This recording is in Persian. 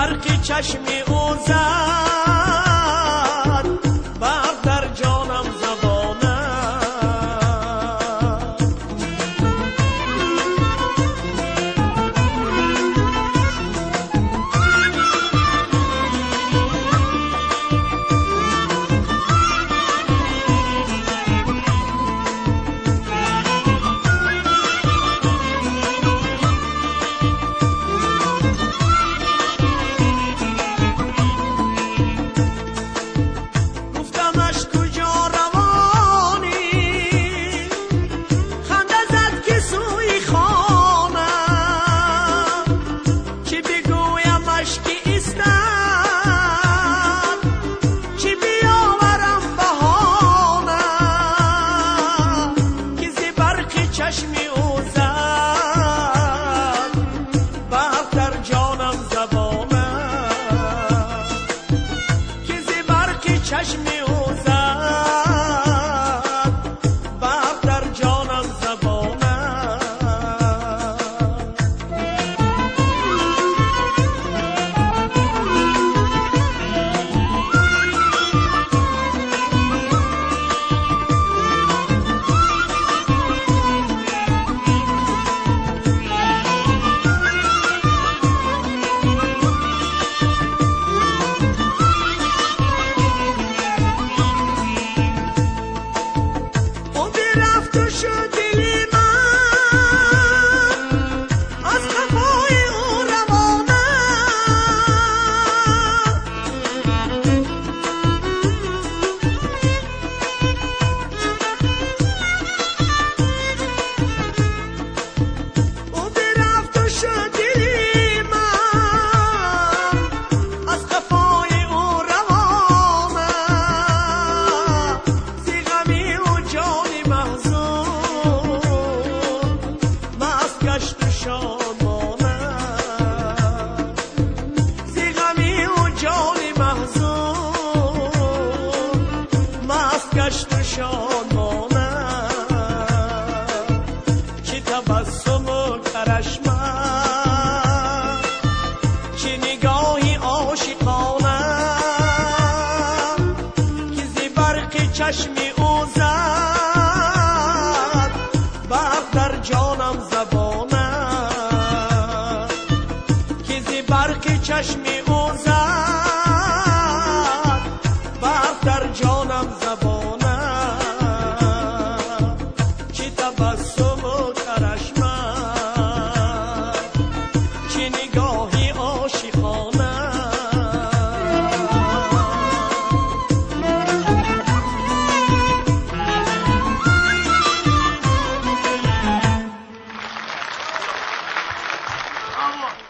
برق چشمی او زد، برق در جانم زبانه. چشمی او زد، برق در جانم زبانه. گشت و شادمانه، چه تبسم و کرشمه، چه نگاهی عاشقانه، که زی برق چشمی او زد، برق در جانم زبانه، که زی برق چشمی او زد، برق در جانم زبانه. Bravo.